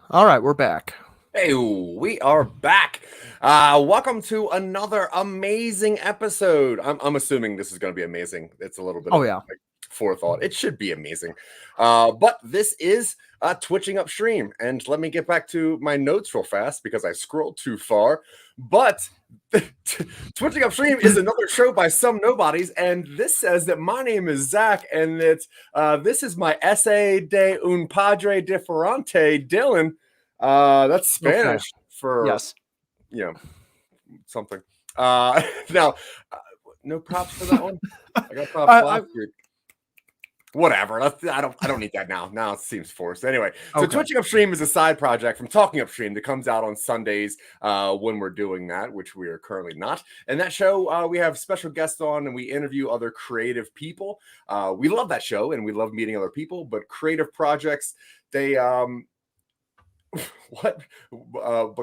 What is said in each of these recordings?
All right, we're back. Hey, we are back. Welcome to another amazing episode. I'm assuming this is going to be amazing. It's a little bit of forethought. It should be amazing. But this is Twitching UpStream. And let me get back to my notes real fast because I scrolled too far. But Twitching UpStream is another show by Some Nobodies. And this says that my name is Zach. And it's this is my essay de un padre diferente, Dylan. That's Spanish for you know, something. Now, no props for that one. I got props last week. Whatever. I don't need that now. Now it seems forced. Anyway, so Twitching UpStream is a side project from Talking UpStream that comes out on Sundays when we're doing that, which we are currently not. And that show, we have special guests on and we interview other creative people. We love that show and we love meeting other people, but creative projects, they but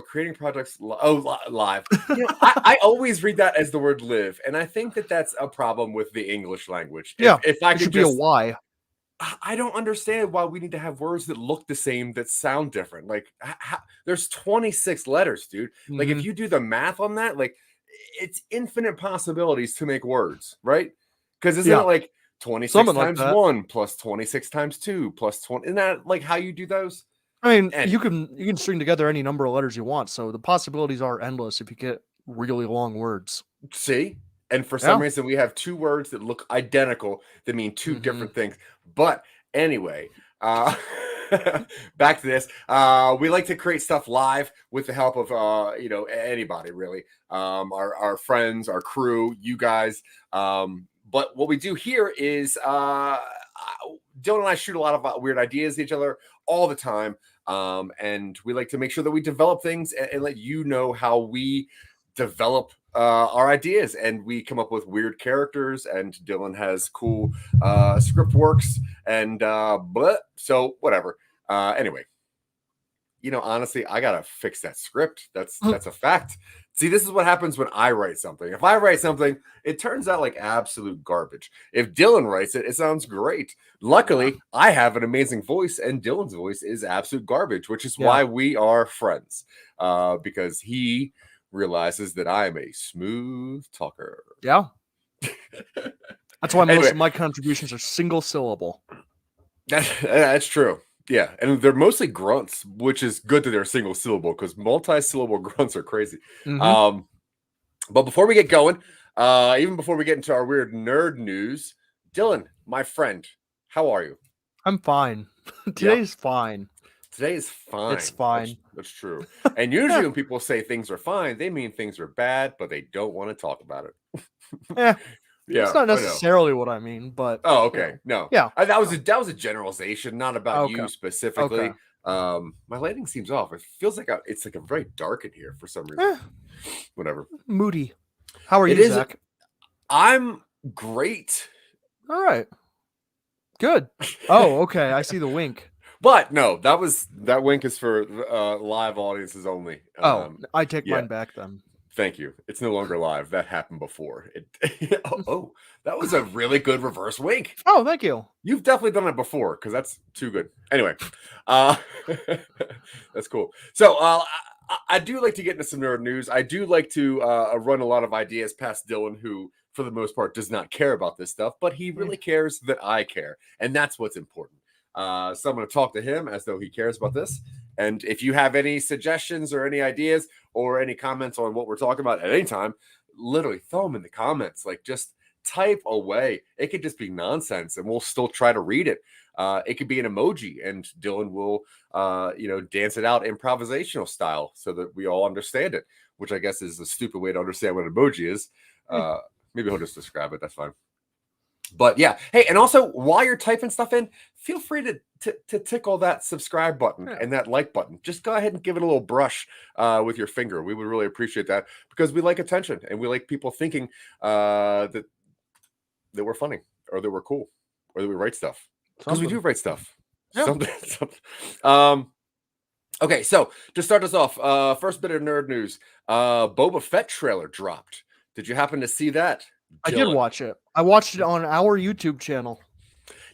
creating projects live. You know, I always read that as the word live, and I think that that's a problem with the English language. If I could just be a why. I don't understand why we need to have words that look the same that sound different. Like there's 26 letters, dude. Like if you do the math on that, like it's infinite possibilities to make words, right? Because isn't it like 26 times 1 plus 26 times 2 plus 20? Isn't that like how you do those? I mean, you can string together any number of letters you want, so the possibilities are endless if you get really long words. See? And for some reason, we have two words that look identical that mean two different things. But anyway, back to this. We like to create stuff live with the help of anybody really. Our friends, our crew, you guys. But what we do here is Dylan and I shoot a lot of weird ideas at each other all the time. And we like to make sure that we develop things and let you know how we develop our ideas. And we come up with weird characters, and Dylan has cool script works and so whatever. Anyway, honestly, I gotta fix that script. That's a fact. See, this is what happens when I write something. If I write something, it turns out like absolute garbage. If Dylan writes it, it sounds great. Luckily, I have an amazing voice, and Dylan's voice is absolute garbage, which is why we are friends. Because he realizes that I am a smooth talker. Yeah. That's why most of my contributions are single syllable. That's true. Yeah, and they're mostly grunts, which is good that they're single syllable because multi-syllable grunts are crazy. But before we get going, even before we get into our weird nerd news, Dylan, my friend, how are you? I'm fine. Today's fine. Today is fine. It's fine. That's true. And usually when people say things are fine, they mean things are bad, but they don't want to talk about it. Yeah, it's not necessarily what I mean, but okay, no, yeah, that was a generalization, not about you specifically. My lighting seems off. It feels like it's like a very dark in here for some reason. Whatever. Moody. How are you, Zach? I'm great. All right. Good. Oh, okay. I see the wink. But no, that wink is for live audiences only. I take mine back then. Thank you. It's no longer live. That happened before. That was a really good reverse wink. Oh, thank you. You've definitely done it before because that's too good. Anyway, that's cool. So I do like to get into some nerd news. I do like to run a lot of ideas past Dylan, who for the most part does not care about this stuff, but he really cares that I care. And that's what's important. So I'm going to talk to him as though he cares about this. And if you have any suggestions or any ideas or any comments on what we're talking about at any time, literally throw them in the comments. Like just type away. It could just be nonsense and we'll still try to read it. It could be an emoji and Dylan will, dance it out improvisational style so that we all understand it, which I guess is a stupid way to understand what an emoji is. Maybe he'll just describe it. That's fine. But yeah, hey, and also while you're typing stuff in, feel free to tickle that subscribe button and that like button. Just go ahead and give it a little brush with your finger. We would really appreciate that because we like attention and we like people thinking that we're funny or that we're cool or that we write stuff, because we do write stuff. Yeah. Something. Okay, so to start us off, first bit of nerd news: Boba Fett trailer dropped. Did you happen to see that? I did watch it. I watched it on our YouTube channel.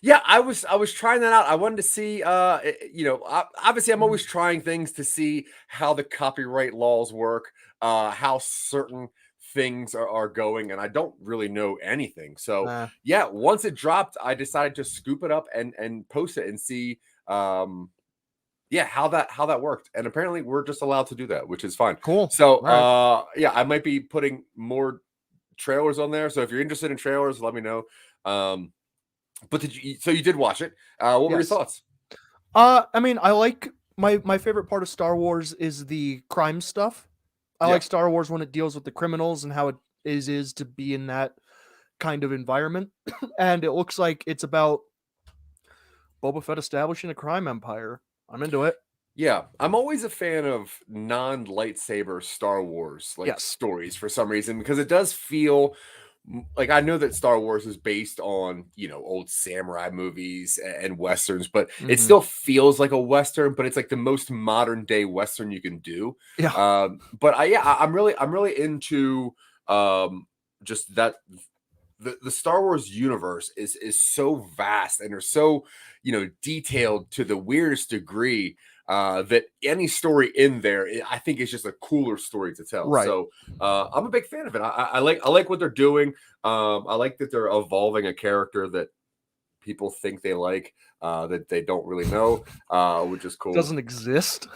Yeah, I was trying that out. I wanted to see, obviously I'm always trying things to see how the copyright laws work, how certain things are going, and I don't really know anything. So yeah, once it dropped, I decided to scoop it up and post it and see, how that worked. And apparently we're just allowed to do that, which is fine. Cool. So yeah, I might be putting more trailers on there. So if you're interested in trailers, let me know. But you did watch it. What were your thoughts? I mean, I like my favorite part of Star Wars is the crime stuff. I like Star Wars when it deals with the criminals and how it is to be in that kind of environment. And it looks like it's about Boba Fett establishing a crime empire. I'm into it. Yeah, I'm always a fan of non-lightsaber Star Wars stories for some reason, because it does feel like, I know that Star Wars is based on, old samurai movies and westerns, but it still feels like a western, but it's like the most modern day western you can do. Yeah. But I'm really into just that the Star Wars universe is so vast and they're so, detailed to the weirdest degree. That any story in there, I think, is just a cooler story to tell. Right. So I'm a big fan of it. I like what they're doing. I like that they're evolving a character that people think they like, that they don't really know, which is cool. Doesn't exist.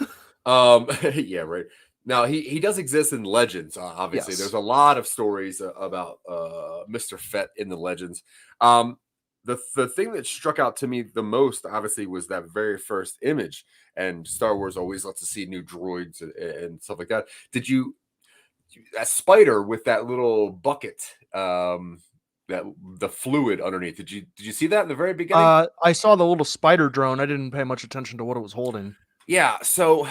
Yeah, right. Now he does exist in Legends. Obviously, Yes. there's a lot of stories about Mr. Fett in the Legends. The thing that struck out to me the most, obviously, was that very first image. And Star Wars always lets us see new droids and stuff like that. Did you, a spider with that little bucket, that the fluid underneath? Did you see that in the very beginning? I saw the little spider drone. I didn't pay much attention to what it was holding. Yeah, so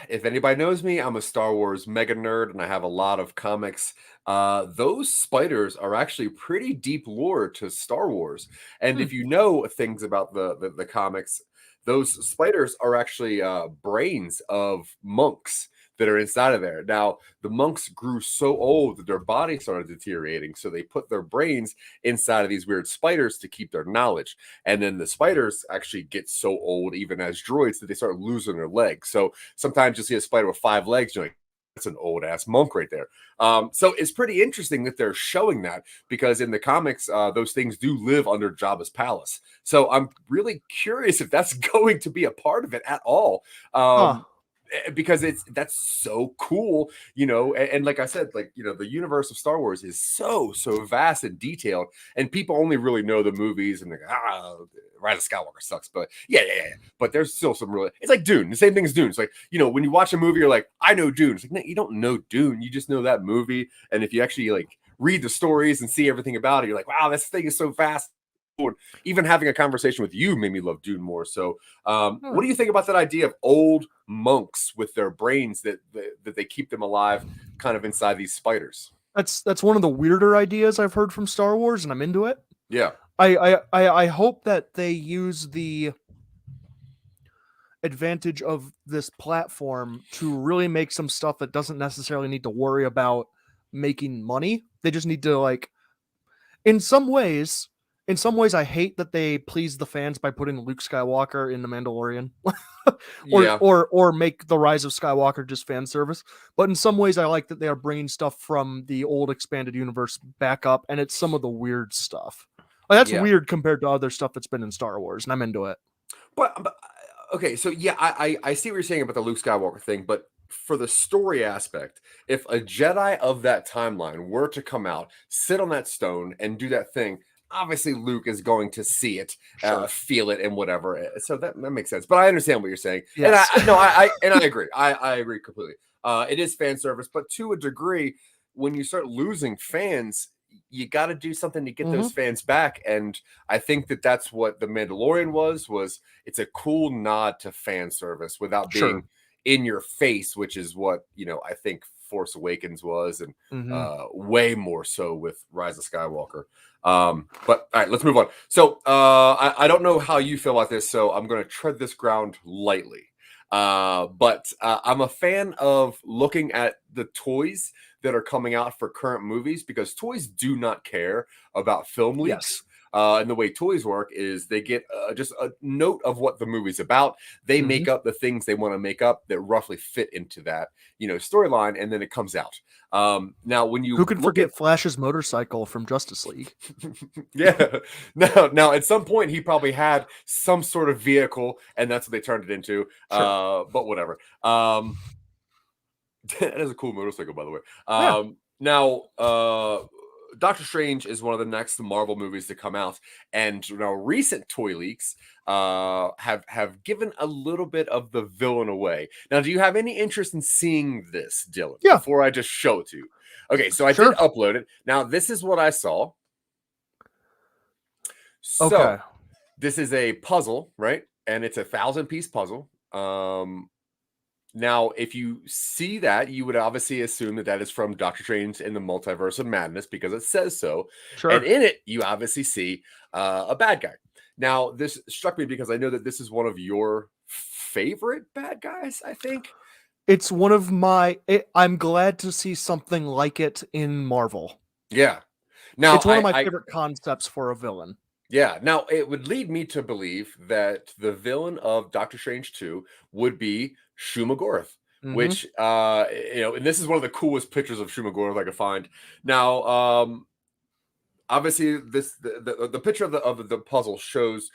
if anybody knows me, I'm a Star Wars mega nerd and I have a lot of comics. Those spiders are actually pretty deep lore to Star Wars. And if you know things about the comics, those spiders are actually brains of monks that are inside of there. Now, the monks grew so old that their bodies started deteriorating, so they put their brains inside of these weird spiders to keep their knowledge. And then the spiders actually get so old, even as droids, that they start losing their legs. So sometimes you'll see a spider with 5 legs, you're like, that's an old ass monk right there. So it's pretty interesting that they're showing that, because in the comics, those things do live under Jabba's palace. So I'm really curious if that's going to be a part of it at all. Because that's so cool, and like I said, the universe of Star Wars is so vast and detailed, and people only really know the movies and Rise of Skywalker sucks, but yeah. But there's still some really, it's like Dune, the same thing as Dune. It's like, when you watch a movie, you're like, I know Dune. It's like, no, you don't know Dune, you just know that movie. And if you actually read the stories and see everything about it, you're like, wow, this thing is so vast. Even having a conversation with you made me love Dune more. So what do you think about that idea of old monks with their brains that they keep them alive kind of inside these spiders? That's one of the weirder ideas I've heard from Star Wars, and I'm into it. Yeah. I hope that they use the advantage of this platform to really make some stuff that doesn't necessarily need to worry about making money. They just need to, in some ways, I hate that they please the fans by putting Luke Skywalker in The Mandalorian, or make The Rise of Skywalker just fan service. But in some ways, I like that they are bringing stuff from the old expanded universe back up, and it's some of the weird stuff. That's weird compared to other stuff that's been in Star Wars, and I'm into it. But okay, so yeah, I see what you're saying about the Luke Skywalker thing, but for the story aspect, if a Jedi of that timeline were to come out, sit on that stone, and do that thing, obviously Luke is going to see it, feel it, and whatever. So that makes sense. But I understand what you're saying, yes. And I agree. I agree completely. It is fan service, but to a degree, when you start losing fans, you got to do something to get those fans back. And I think that that's what The Mandalorian was it's a cool nod to fan service without being in your face, which is what, I think Force Awakens was, and way more so with Rise of Skywalker. But all right, let's move on. So I don't know how you feel about this, so I'm going to tread this ground lightly. But I'm a fan of looking at the toys that are coming out for current movies, because toys do not care about film leaks. And the way toys work is they get just a note of what the movie's about. They make up the things they want to make up that roughly fit into that, storyline, and then it comes out. Now, when you who can forget Flash's motorcycle from Justice League? Yeah. Now, at some point, he probably had some sort of vehicle, and that's what they turned it into. But whatever. That is a cool motorcycle, by the way. Now, Doctor Strange is one of the next Marvel movies to come out, and recent toy leaks have given a little bit of the villain away. Now, do you have any interest in seeing this, Dylan? Yeah. Before I just show it to you. Okay, so I did upload it. Now, this is what I saw. So, this is a puzzle, right? And it's a 1,000-piece puzzle. Now, if you see that, you would obviously assume that is from Doctor Strange in the Multiverse of Madness, because it says so. And in it, you obviously see a bad guy. Now, this struck me because I know that this is one of your favorite bad guys, I think. It's one of I'm glad to see something like it in Marvel. Yeah. Now, it's one of my favorite concepts for a villain. Yeah. Now, it would lead me to believe that the villain of Doctor Strange 2 would be Shuma-Gorath, which, and this is one of the coolest pictures of Shuma-Gorath I could find. Now, obviously, the picture of the puzzle shows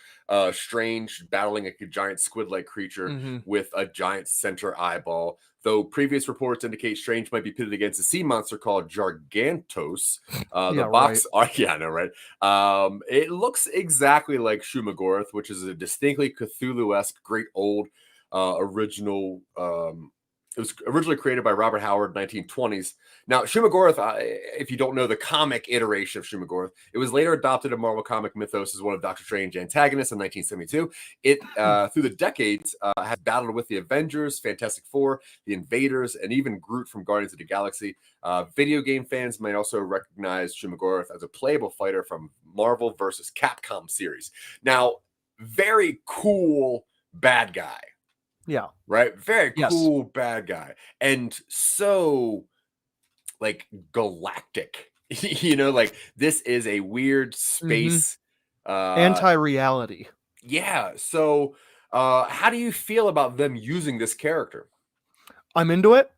Strange battling a giant squid-like creature with a giant center eyeball. Though previous reports indicate Strange might be pitted against a sea monster called Gargantos. The box art, I know, right? It looks exactly like Shuma-Gorath, which is a distinctly Cthulhu-esque, great old original. It was originally created by Robert Howard, 1920s. Now, Shuma-Gorath, if you don't know the comic iteration of Shuma-Gorath, it was later adopted in Marvel comic mythos as one of Doctor Strange's antagonists in 1972. It, through the decades, has battled with the Avengers, Fantastic Four, the Invaders, and even Groot from Guardians of the Galaxy. Video game fans might also recognize Shuma-Gorath as a playable fighter from Marvel vs. Capcom series. Now, very cool bad guy. Yeah. Right? Very cool bad guy. And so, like, galactic. Like, this is a weird space. Anti-reality. Yeah. So, how do you feel about them using this character? I'm into it.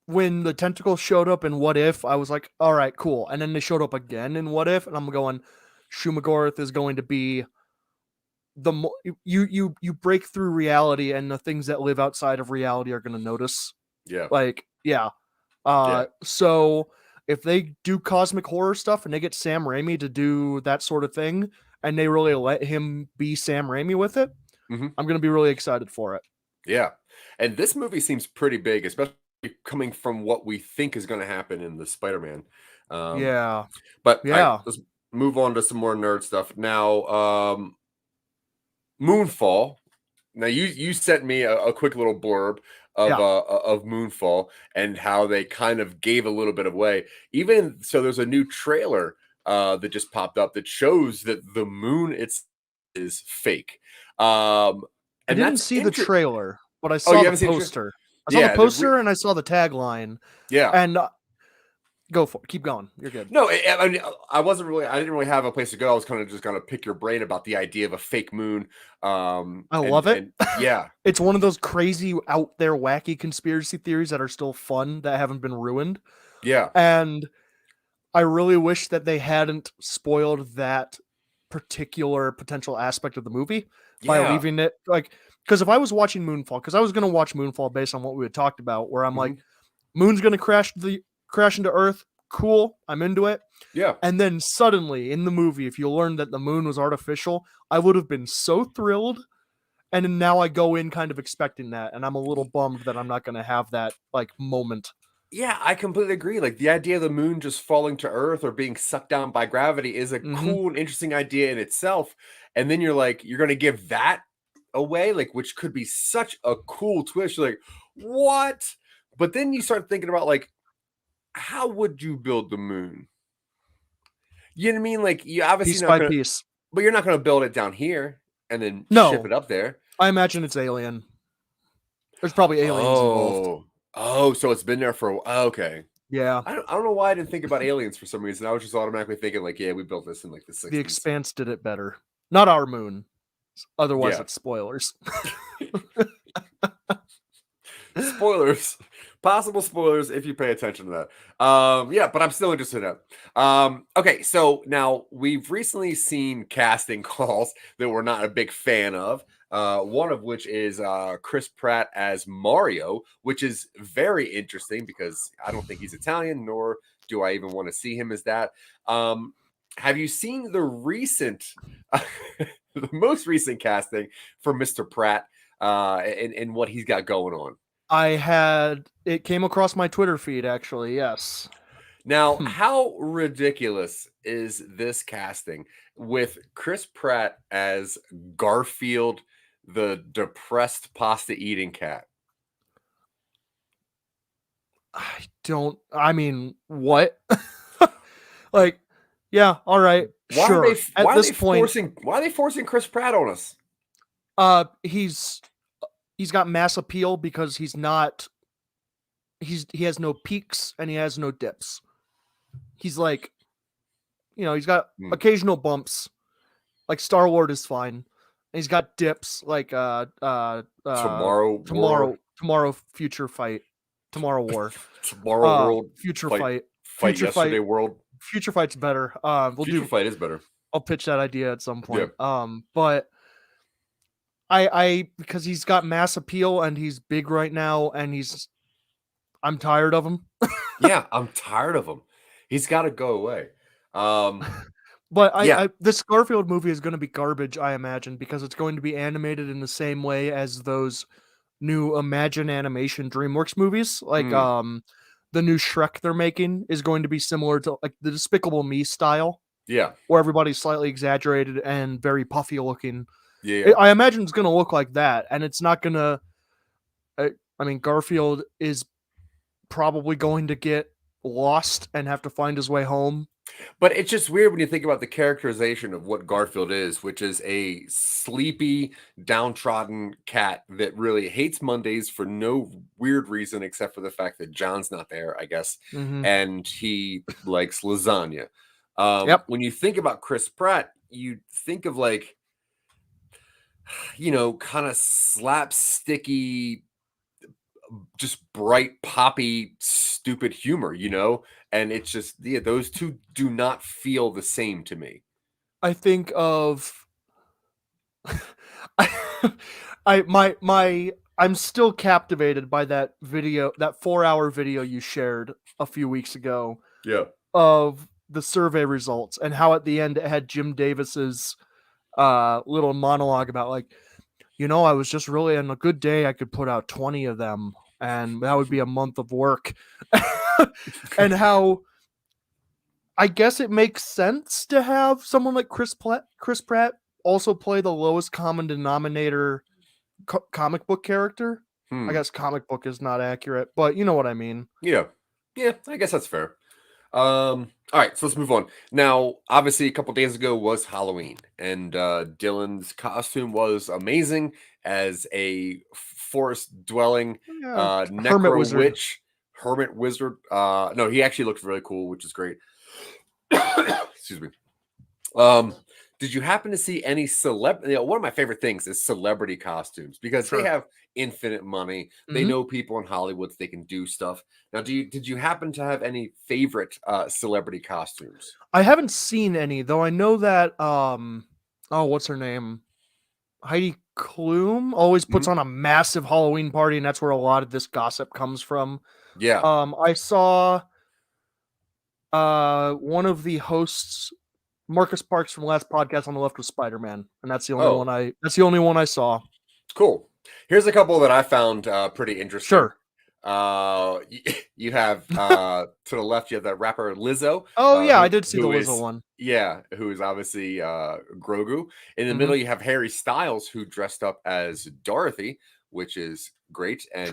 When the tentacles showed up in What If, I was like, all right, cool. And then they showed up again in What If, and I'm going, Shuma-Gorath is going to be you break through reality, and the things that live outside of reality are going to notice. So if they do cosmic horror stuff and they get Sam Raimi to do that sort of thing, and they really let him be Sam Raimi with it, I'm going to be really excited for it. Yeah. And this movie seems pretty big, especially coming from what we think is going to happen in the Spider-Man. But let's move on to some more nerd stuff. Now, Moonfall. Now, you sent me a quick little blurb of Moonfall and how they kind of gave a little bit away. Even so, there's a new trailer that just popped up that shows that the moon is fake. I didn't see the trailer, but I saw the poster. I saw the poster and I saw the tagline. Yeah, and go for it. Keep going. You're good. No, I mean, I didn't really have a place to go. I was kind of just going to pick your brain about the idea of a fake moon. I love it. Yeah. It's one of those crazy out there wacky conspiracy theories that are still fun, that haven't been ruined. Yeah. And I really wish that they hadn't spoiled that particular potential aspect of the movie by leaving it, like, because if I was watching Moonfall, because I was going to watch Moonfall based on what we had talked about, where I'm like, moon's going to crash into Earth. Cool. I'm into it. Yeah. And then suddenly in the movie, if you learn that the moon was artificial, I would have been so thrilled. And now I go in kind of expecting that. And I'm a little bummed that I'm not going to have that like moment. Yeah, I completely agree. Like the idea of the moon just falling to Earth or being sucked down by gravity is a cool and interesting idea in itself. And then you're like, you're gonna give that away, like which could be such a cool twist. You're like, what? But then you start thinking about like, how would you build the moon? You know what I mean? Like you obviously Piece not by gonna, piece. but you're not gonna build it down here and then ship No, it up there. I imagine it's alien. There's probably aliens involved. Oh, so it's been there for okay. Yeah. I don't know why I didn't think about aliens for some reason. I was just automatically thinking like, yeah, we built this in like the 60s. The Expanse did it better. Not our moon. Otherwise, it's spoilers. Spoilers. Possible spoilers if you pay attention to that. Yeah, but I'm still interested in that. Okay, so now we've recently seen casting calls that we're not a big fan of. One of which is Chris Pratt as Mario, which is very interesting because I don't think he's Italian, nor do I even want to see him as that. Have you seen the the most recent casting for Mr. Pratt and what he's got going on? It came across my Twitter feed, actually, yes. Now, how ridiculous is this casting with Chris Pratt as Garfield, the depressed pasta eating cat? I mean, what? Like, yeah, all right, sure. At this point, why are they forcing Chris Pratt on us? He's got mass appeal because he has no peaks and he has no dips. He's like, he's got occasional bumps. Like Star-Lord is fine. And he's got dips like Tomorrow future fight. Tomorrow war. Tomorrow world future fight. Future yesterday fight. World. Future fight's better. Future fight is better. I'll pitch that idea at some point. Yeah. But I because he's got mass appeal and he's big right now and I'm tired of him. Yeah, I'm tired of him. He's got to go away. But this Garfield movie is going to be garbage, I imagine, because it's going to be animated in the same way as those new Imagine Animation DreamWorks movies. Like the new Shrek they're making is going to be similar to like the Despicable Me style. Yeah. Where everybody's slightly exaggerated and very puffy looking. Yeah. I imagine it's going to look like that, and it's not going to. I mean, Garfield is probably going to get lost and have to find his way home. But it's just weird when you think about the characterization of what Garfield is, which is a sleepy, downtrodden cat that really hates Mondays for no weird reason except for the fact that John's not there, I guess, and he likes lasagna. When you think about Chris Pratt, you think of like, kind of slapsticky, just bright, poppy, stupid humor, and it's just those two do not feel the same to me. I think of I'm still captivated by that video, that 4-hour video you shared a few weeks ago. Yeah. Of the survey results and how at the end it had Jim Davis's little monologue about like, I was just really on a good day I could put out 20 of them and that would be a month of work. And how I guess it makes sense to have someone like Chris Pratt also play the lowest common denominator comic book character. I guess comic book is not accurate, but you know what I mean. Yeah, I guess that's fair. All right, so let's move on. Now, obviously, a couple days ago was Halloween, and Dylan's costume was amazing as a forest-dwelling necro witch, hermit wizard. No, he actually looked really cool, which is great. Excuse me. Did you happen to see any celebrity? One of my favorite things is celebrity costumes because they have infinite money. They know people in Hollywood, they can do stuff. Now, did you happen to have any favorite celebrity costumes? I haven't seen any, though. I know that what's her name? Heidi Klum always puts on a massive Halloween party, and that's where a lot of this gossip comes from. Yeah. I saw one of the hosts, Marcus Parks from last podcast on the left, was Spider-Man, and that's the only one I saw. Cool. Here's a couple that I found pretty interesting. Sure. You have to the left, you have that rapper Lizzo. Oh yeah, I did see the Lizzo one. Yeah, who is obviously Grogu. In the middle, you have Harry Styles, who dressed up as Dorothy, which is great. And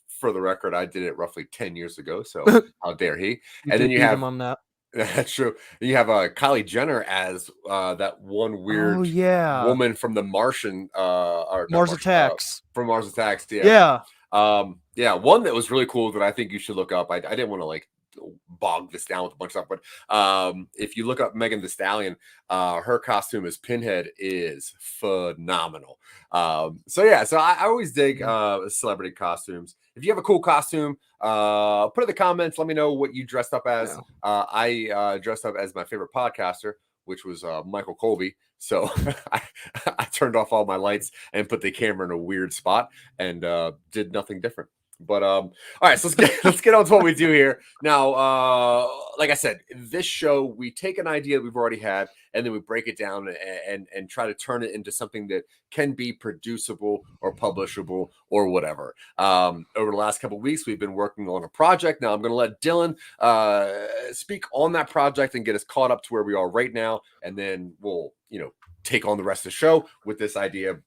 for the record, I did it roughly 10 years ago, so how dare he? And then you have him on that. That's true. You have Kylie Jenner as that one weird woman from the Martian Mars Attacks. From Mars Attacks, yeah. One that was really cool that I think you should look up. I didn't want to like bog this down with a bunch of stuff, but if you look up Megan Thee Stallion, her costume as Pinhead is phenomenal. So I always dig celebrity costumes. If you have a cool costume, put it in the comments. Let me know what you dressed up as. I dressed up as my favorite podcaster, which was Michael Colby. So I turned off all my lights and put the camera in a weird spot and did nothing different. But all right, so let's get on to what we do here now. Like I said, this show, we take an idea we've already had and then we break it down and try to turn it into something that can be producible or publishable or whatever. Over the last couple of weeks, we've been working on a project. Now I'm going to let Dylan speak on that project and get us caught up to where we are right now, and then we'll take on the rest of the show with this idea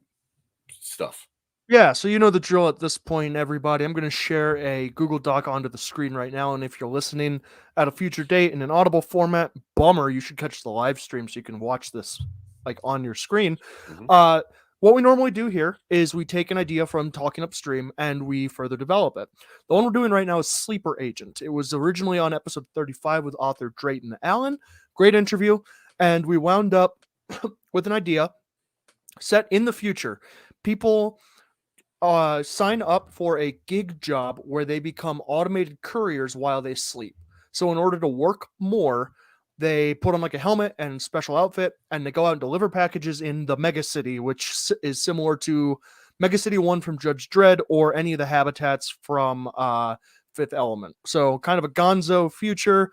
stuff. Yeah, so you know the drill at this point, everybody. I'm going to share a Google Doc onto the screen right now, and if you're listening at a future date in an audible format, bummer, you should catch the live stream so you can watch this like on your screen. What we normally do here is we take an idea from Talking UpStream and we further develop it. The one we're doing right now is Sleeper Agent. It was originally on episode 35 with author Drayton Alan. Great interview, and we wound up with an idea set in the future. People sign up for a gig job where they become automated couriers while they sleep. So in order to work more, they put on like a helmet and special outfit, and they go out and deliver packages in the mega city, which is similar to Mega City 1 from Judge Dredd or any of the habitats from Fifth Element. So kind of a gonzo future,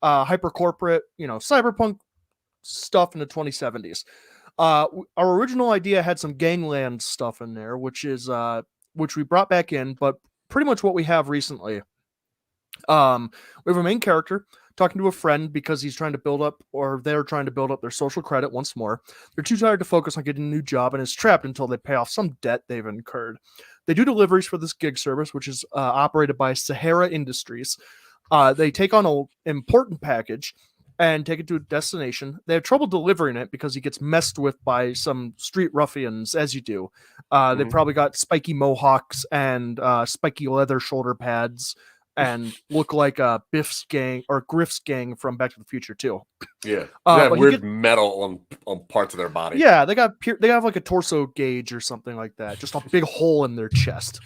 hyper corporate, cyberpunk stuff in the 2070s. Our original idea had some gangland stuff in there, which we brought back in, but pretty much what we have recently. We have a main character talking to a friend because he's trying to build up, or they're trying to build up their social credit once more. They're too tired to focus on getting a new job and is trapped until they pay off some debt they've incurred. They do deliveries for this gig service, which is operated by Sahara Industries. They take on an important package and take it to a destination. They have trouble delivering it because he gets messed with by some street ruffians, as you do. They probably got spiky mohawks and spiky leather shoulder pads and look like a Biff's gang or Griff's gang from Back to the Future too. Yeah, they have weird metal on parts of their body. Yeah, they have like a torso gauge or something like that. Just a big hole in their chest.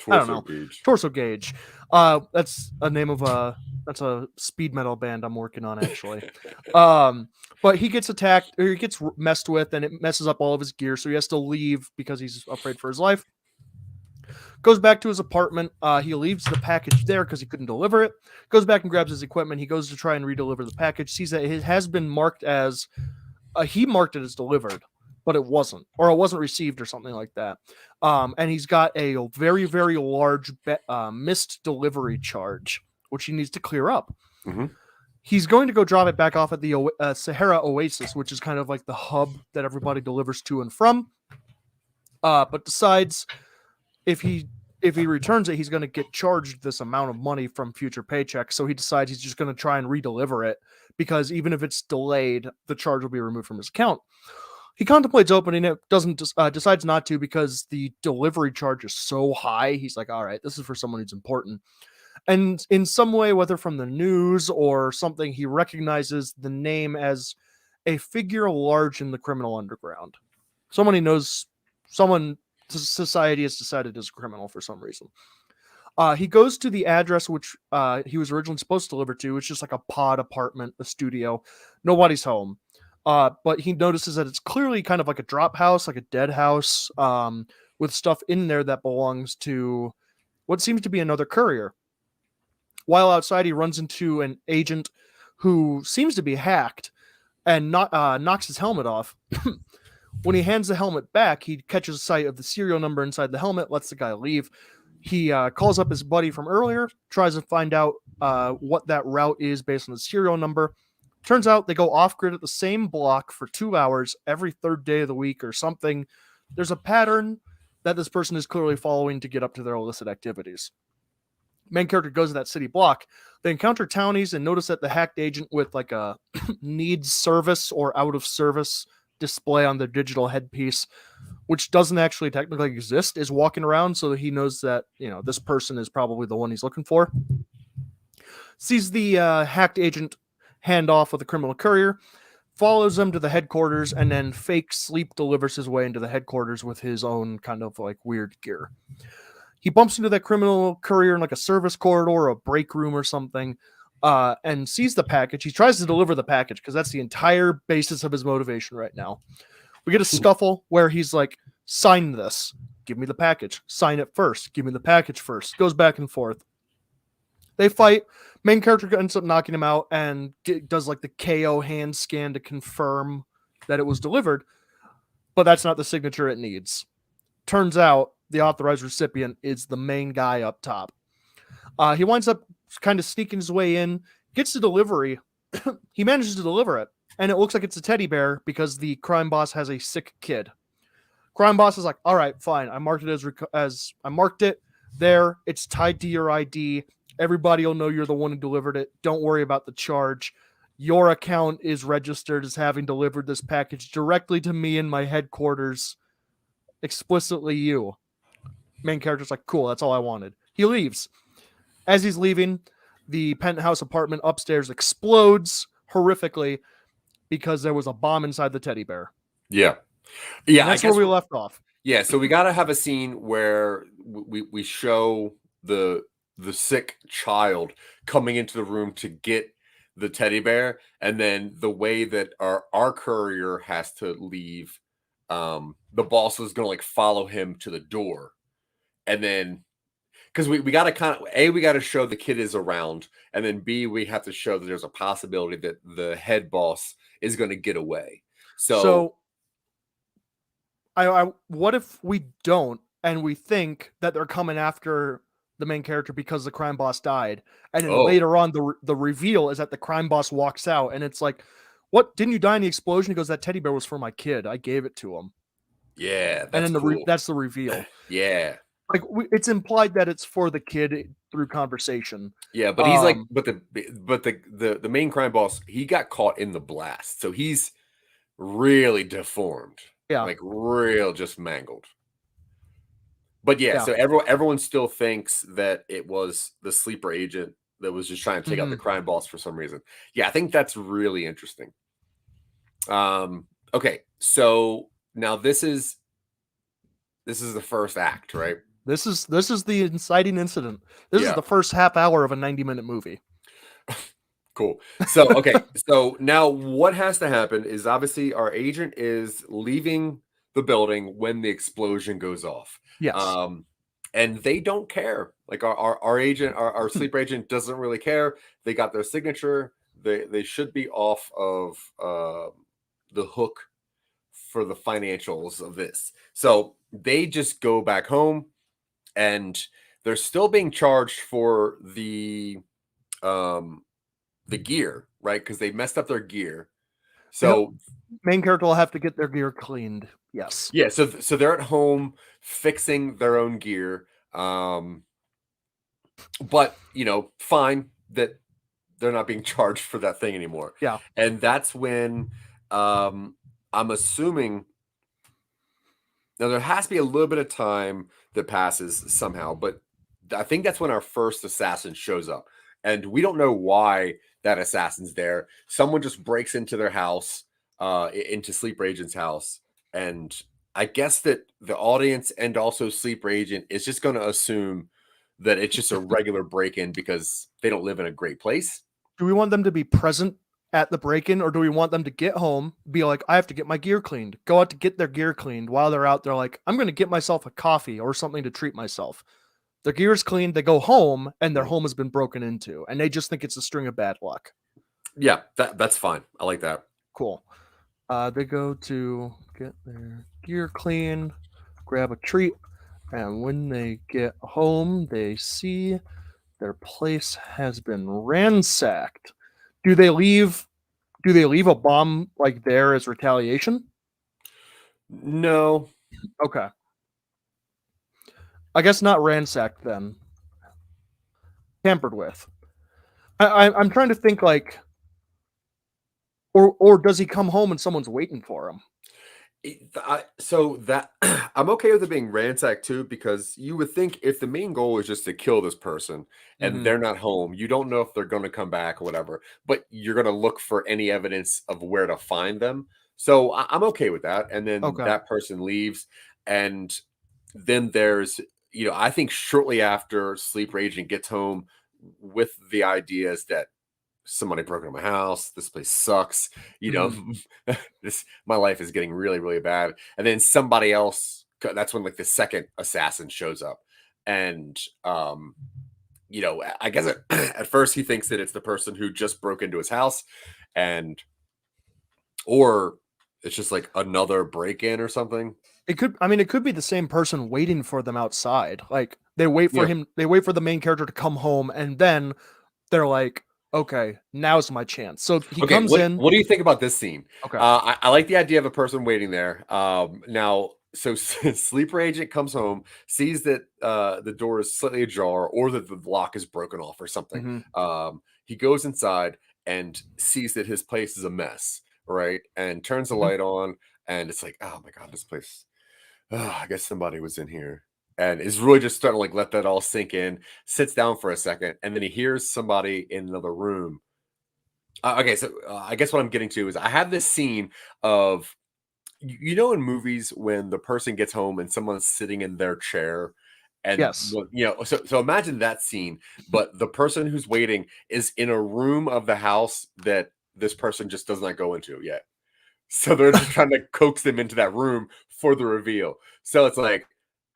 I don't know. Gauge. Torso gauge. That's a name of that's a speed metal band I'm working on actually. But he gets attacked, or he gets messed with, and it messes up all of his gear, so he has to leave because he's afraid for his life. Goes back to his apartment. He leaves the package there because he couldn't deliver it. Goes back and grabs his equipment. He goes to try and redeliver the package. Sees that it has been marked as he marked it as delivered, but it wasn't, or it wasn't received, or something like that. And he's got a very, very large missed delivery charge, which he needs to clear up. He's going to go drop it back off at the Sahara Oasis, which is kind of like the hub that everybody delivers to and from. But decides if he returns it, he's going to get charged this amount of money from future paychecks. So he decides he's just going to try and redeliver it, because even if it's delayed, the charge will be removed from his account. He contemplates opening it, decides not to because the delivery charge is so high. He's like, all right, this is for someone who's important. And in some way, whether from the news or something, he recognizes the name as a figure large in the criminal underground. Someone he knows, someone society has decided is a criminal for some reason. He goes to the address which he was originally supposed to deliver to. It's just like a pod apartment, a studio. Nobody's home. But he notices that it's clearly kind of like a drop house, like a dead house, with stuff in there that belongs to what seems to be another courier. While outside, he runs into an agent who seems to be hacked and knocks his helmet off. When he hands the helmet back, he catches sight of the serial number inside the helmet, lets the guy leave. He calls up his buddy from earlier, tries to find out what that route is based on the serial number. Turns out they go off-grid at the same block for 2 hours every third day of the week or something. There's a pattern that this person is clearly following to get up to their illicit activities. Main character goes to that city block. They encounter townies and notice that the hacked agent with like a needs service or out of service display on their digital headpiece, which doesn't actually technically exist, is walking around, so that he knows that, this person is probably the one he's looking for. Sees the hacked agent hand off with a criminal courier, follows him to the headquarters, and then fake sleep delivers his way into the headquarters with his own kind of like weird gear. He bumps into that criminal courier in like a service corridor or a break room or something, and sees the package. He tries to deliver the package because that's the entire basis of his motivation right now. We get a scuffle where he's like, sign this. Give me the package. Sign it first. Give me the package first. Goes back and forth. They fight. Main character ends up knocking him out and does like the KO hand scan to confirm that it was delivered, but that's not the signature it needs. Turns out the authorized recipient is the main guy up top. He winds up kind of sneaking his way in, gets the delivery. He manages to deliver it, and it looks like it's a teddy bear because the crime boss has a sick kid. Crime boss is like, all right, fine. I marked it as I marked it there. It's tied to your ID. Everybody will know you're the one who delivered it. Don't worry about the charge. Your account is registered as having delivered this package directly to me in my headquarters. Explicitly you. Main character's like, cool, that's all I wanted. He leaves. As he's leaving, the penthouse apartment upstairs explodes horrifically because there was a bomb inside the teddy bear. Yeah. And that's where we left off. Yeah, so we got to have a scene where we show the sick child coming into the room to get the teddy bear, and then the way that our courier has to leave, the boss is going to like follow him to the door. And then because we got to kind of we got to show the kid is around, and then B, we have to show that there's a possibility that the head boss is going to get away. So I what if we don't, and we think that they're coming after the main character because the crime boss died, and then later on the reveal is that the crime boss walks out, and it's like, what, didn't you die in the explosion? He goes, that teddy bear was for my kid. I gave it to him. Yeah, that's and then cool. That's the reveal. Yeah. Like it's implied that it's for the kid through conversation. Yeah, but he's like, but the main crime boss, he got caught in the blast, so he's really deformed. Yeah, like real just mangled. But yeah, so everyone still thinks that it was the sleeper agent that was just trying to take out the crime boss for some reason. Yeah, I think that's really interesting. Okay, so now this is the first act, right? This is the inciting incident. This is the first half hour of a 90-minute movie. Cool. So, okay. So now what has to happen is obviously our agent is leaving the building when the explosion goes off. Yes. And they don't care. Like our agent, our sleeper agent doesn't really care. They got their signature. They should be off of the hook for the financials of this. So they just go back home, and they're still being charged for the gear, right? Because they messed up their gear. So main character will have to get their gear cleaned. Yes. Yeah. So they're at home fixing their own gear. But fine that they're not being charged for that thing anymore. Yeah. And that's when I'm assuming now there has to be a little bit of time that passes somehow, but I think that's when our first assassin shows up. And we don't know why that assassin's there. Someone just breaks into their house, into Sleeper Agent's house. And I guess that the audience and also Sleeper Agent is just going to assume that it's just a regular break-in because they don't live in a great place. Do we want them to be present at the break-in, or do we want them to get home, be like, I have to get my gear cleaned, go out to get their gear cleaned? While they're out, they're like, I'm going to get myself a coffee or something to treat myself. Their gear's cleaned, they go home, and their home has been broken into, and they just think it's a string of bad luck. Yeah, that's fine. I like that. Cool. They go to get their gear clean, grab a treat. And when they get home, they see their place has been ransacked. Do they leave a bomb like there as retaliation? No. Okay. I guess not ransacked then. Tampered with. I'm trying to think like, or does he come home and someone's waiting for him? So that I'm okay with it being ransacked too, because you would think if the main goal is just to kill this person and they're not home, you don't know if they're going to come back or whatever, but you're going to look for any evidence of where to find them. So I'm okay with that. And then Okay. that person leaves, and then there's, I think shortly after Sleeper Agent gets home with the ideas that somebody broke into my house. This place sucks. This my life is getting really, really bad. And then somebody else. That's when like the second assassin shows up, and I guess at first he thinks that it's the person who just broke into his house, or it's just like another break-in or something. It could be the same person waiting for them outside. Like they wait for him, they wait for the main character to come home, and then they're like, okay, now's my chance. So he comes in. What do you think about this scene? Okay. I like the idea of a person waiting there. Now, so Sleeper Agent comes home, sees that the door is slightly ajar or that the lock is broken off or something. He goes inside and sees that his place is a mess, right? And turns the light on, and it's like, oh my God, this place. Oh, I guess somebody was in here. And is really just starting to like let that all sink in, sits down for a second, and then he hears somebody in another room. Okay, so I guess what I'm getting to is I have this scene of, in movies when the person gets home and someone's sitting in their chair, and Yes. so imagine that scene, but the person who's waiting is in a room of the house that this person just does not go into yet. So they're just trying to coax them into that room for the reveal. So it's like,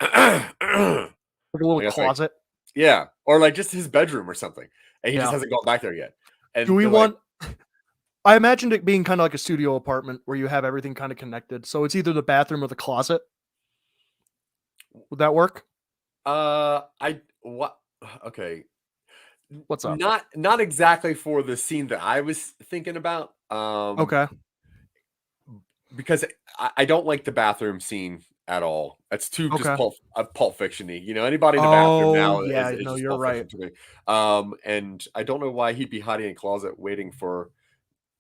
like a little closet. Yeah, or like just his bedroom or something, and he just hasn't gone back there yet. And do we want? I imagined it being kind of like a studio apartment where you have everything kind of connected. So it's either the bathroom or the closet. Would that work? Okay. What's up? Not exactly for the scene that I was thinking about. Okay. Because I don't like the bathroom scene at all. That's too just Pulp Fiction-y. Anybody in the bathroom now is just you're Pulp right. Fiction to me. And I don't know why he'd be hiding in a closet waiting for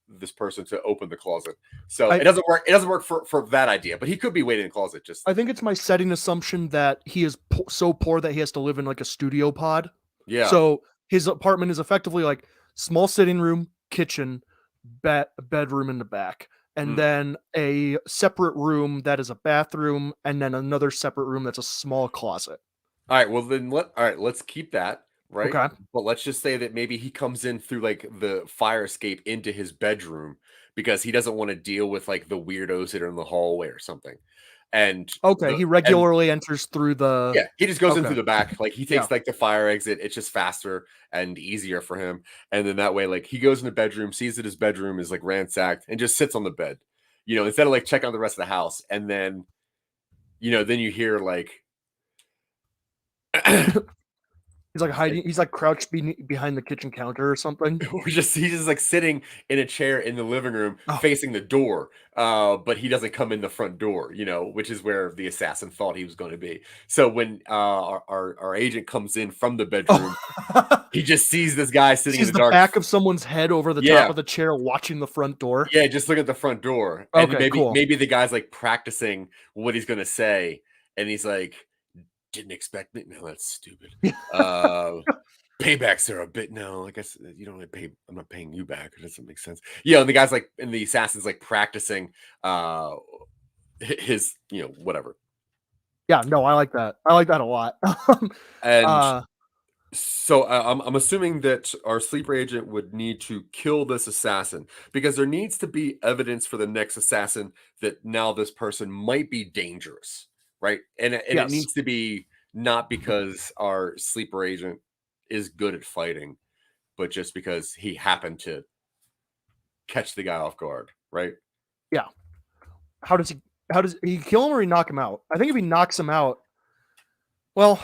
this person to open the closet. So it doesn't work. It doesn't work for that idea. But he could be waiting in a closet. I think it's my setting assumption that he is so poor that he has to live in like a studio pod. Yeah. So his apartment is effectively like small sitting room, kitchen, bedroom in the back, and then a separate room that is a bathroom, and then another separate room that's a small closet. All right. Well, then let's keep that. Right. Okay. But let's just say that maybe he comes in through like the fire escape into his bedroom because he doesn't want to deal with like the weirdos that are in the hallway or something. And he regularly enters through the. He just goes in through the back. Like he takes like the fire exit. It's just faster and easier for him. And then that way, like he goes in the bedroom, sees that his bedroom is like ransacked, and just sits on the bed. Instead of like checking out the rest of the house. And then, then you hear like. He's like hiding. He's like crouched behind the kitchen counter or something. He's just like sitting in a chair in the living room facing the door. But he doesn't come in the front door, which is where the assassin thought he was going to be. So when our agent comes in from the bedroom, he just sees this guy sitting in the dark. Back of someone's head over the top of the chair watching the front door. Yeah, just look at the front door. And maybe the guy's like practicing what he's going to say. And he's like, didn't expect me. No, that's stupid. Paybacks are a bit. No, I guess you don't pay. I'm not paying you back. It doesn't make sense. Yeah, and the guy's like, and the assassin's like practicing his, whatever. Yeah, no, I like that. I like that a lot. And so I'm assuming that our sleeper agent would need to kill this assassin because there needs to be evidence for the next assassin that now this person might be dangerous. Right. And it needs to be not because our sleeper agent is good at fighting, but just because he happened to catch the guy off guard. Right. Yeah. How does he kill him or he knock him out? I think if he knocks him out, Well,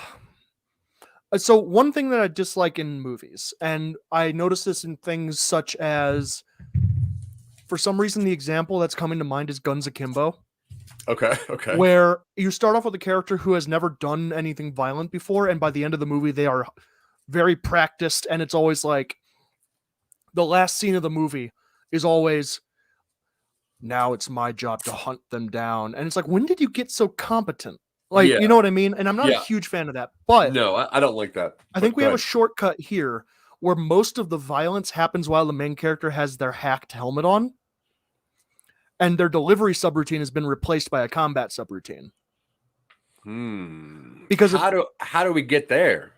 so one thing that I dislike in movies, and I notice this in things such as, for some reason, the example that's coming to mind is Guns Akimbo. Okay. Where you start off with a character who has never done anything violent before, and by the end of the movie, they are very practiced, and it's always like the last scene of the movie is always, now it's my job to hunt them down. And it's like, when did you get so competent? Like, you know what I mean? And I'm not a huge fan of that, but no, I don't like that. I think we have a shortcut here where most of the violence happens while the main character has their hacked helmet on, and their delivery subroutine has been replaced by a combat subroutine. Because how do we get there?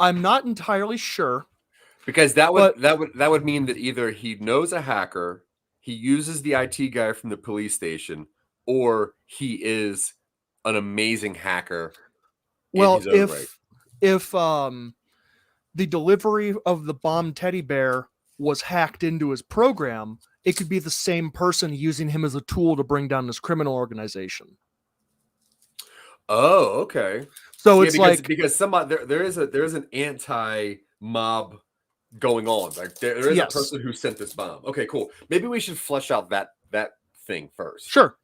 I'm not entirely sure. Because that would mean that either he knows a hacker, he uses the IT guy from the police station, or he is an amazing hacker. Well, if the delivery of the bomb teddy bear was hacked into his program, it could be the same person using him as a tool to bring down this criminal organization. Oh, okay. So it's because somebody there is an anti-mob going on. Like there is a person who sent this bomb. Okay, cool. Maybe we should flesh out that thing first. Sure.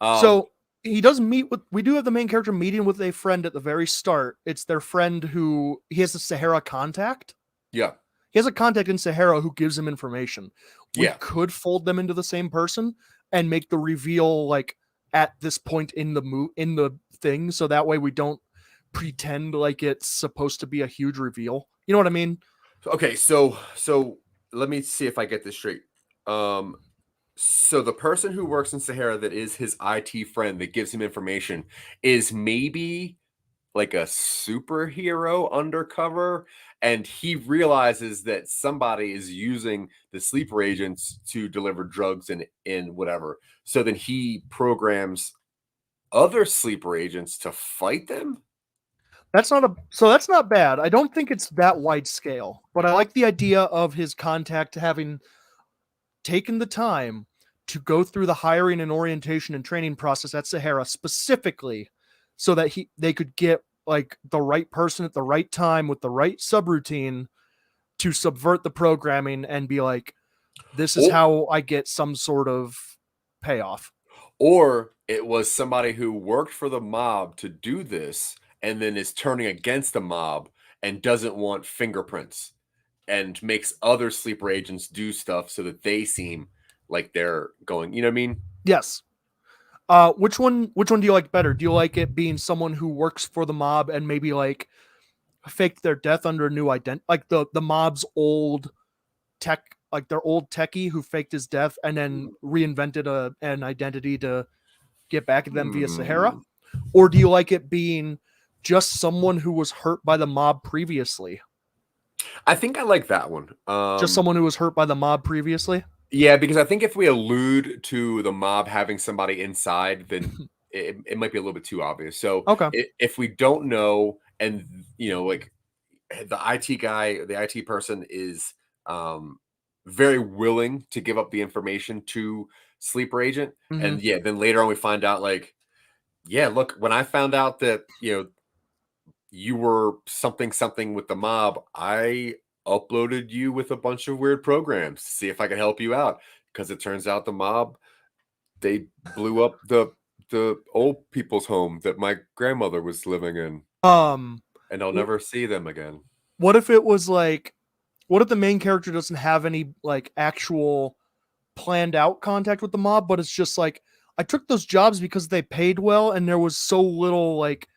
So he does we do have the main character meeting with a friend at the very start. It's their friend who he has a Sahara contact. Yeah. He has a contact in Sahara who gives him information. We could fold them into the same person and make the reveal like at this point in the thing, so that way we don't pretend like it's supposed to be a huge reveal. You know what I mean? Okay, so let me see if I get this straight. So the person who works in Sahara that is his IT friend that gives him information is maybe like a superhero undercover, and he realizes that somebody is using the sleeper agents to deliver drugs in whatever. So then he programs other sleeper agents to fight them. That's not bad. I don't think it's that wide scale, but I like the idea of his contact having taken the time to go through the hiring and orientation and training process at Sahara specifically so that they could get like the right person at the right time with the right subroutine to subvert the programming and be like, this is how I get some sort of payoff. Or it was somebody who worked for the mob to do this and then is turning against the mob and doesn't want fingerprints and makes other sleeper agents do stuff so that they seem like they're going, you know what I mean? Yes. Which one do you like better? Do you like it being someone who works for the mob and maybe like faked their death under a new identity, like the mob's old tech, like their old techie who faked his death and then reinvented an identity to get back at them via Sahara? Or do you like it being just someone who was hurt by the mob previously? I think I like that one. Just someone who was hurt by the mob previously? Yeah, because I think if we allude to the mob having somebody inside, then it might be a little bit too obvious. So if we don't know, and you know, like the IT guy, the IT person is very willing to give up the information to sleeper agent, and then later on we find out like, look, when I found out that you were something with the mob, I uploaded you with a bunch of weird programs to see if I could help you out, because it turns out the mob, they blew up the old people's home that my grandmother was living in, and I'll never see them again. What if it was like, what if the main character doesn't have any like actual planned out contact with the mob, but it's just like, I took those jobs because they paid well and there was so little like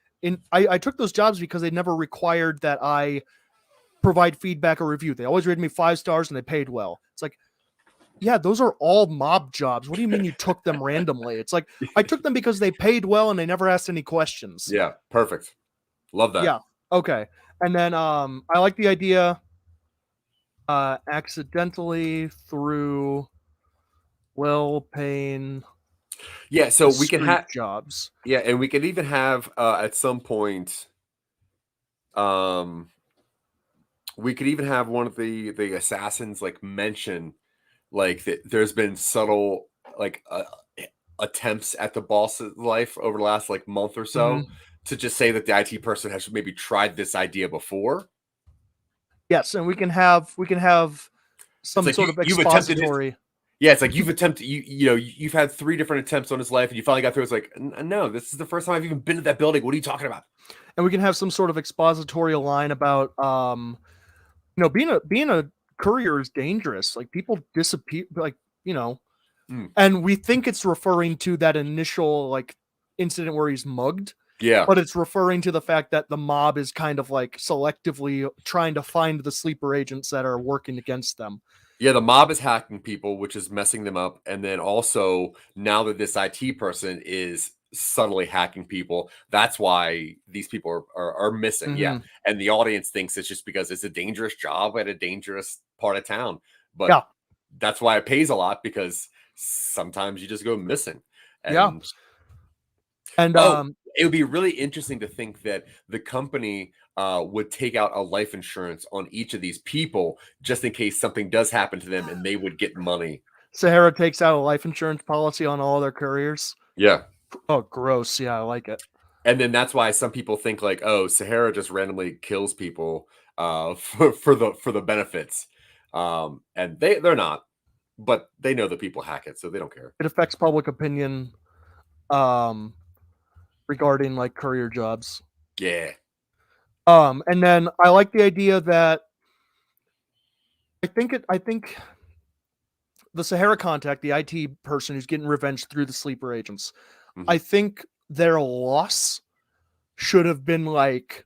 I took those jobs because they never required that I provide feedback or review. They always rated me 5 stars and they paid well. It's like, yeah, those are all mob jobs. What do you mean you took them randomly? It's like, I took them because they paid well and they never asked any questions. Yeah, perfect. Love that. Yeah. Okay. And then I like the idea accidentally through well-paying so we can have jobs. Yeah, and we could even have at some point we could even have one of the assassins like mention like that there's been subtle like attempts at the boss's life over the last like month or so, to just say that the IT person has maybe tried this idea before. Yes, and we can have some like sort of you've attempted expository. Yeah, it's like you've attempted, you've had 3 different attempts on his life, and you finally got through. It's like, no, this is the first time I've even been to that building. What are you talking about? And we can have some sort of expository line about, being a courier is dangerous. Like, people disappear, like, and we think it's referring to that initial like incident where he's mugged. Yeah. But it's referring to the fact that the mob is kind of like selectively trying to find the sleeper agents that are working against them. Yeah, the mob is hacking people, which is messing them up. And then also, now that this IT person is subtly hacking people, that's why these people are missing. Yeah. And the audience thinks it's just because it's a dangerous job at a dangerous part of town. But that's why it pays a lot, because sometimes you just go missing. And And it would be really interesting to think that the company would take out a life insurance on each of these people just in case something does happen to them, and they would get money. Sahara takes out a life insurance policy on all their couriers. Yeah. Oh, gross. Yeah, I like it. And then that's why some people think like, oh, Sahara just randomly kills people for the benefits. And they're not, but they know that people hack it, so they don't care. It affects public opinion regarding like courier jobs. Yeah. And then I like the idea that I think the Sahara contact, the IT person who's getting revenge through the sleeper agents, I think their loss should have been like,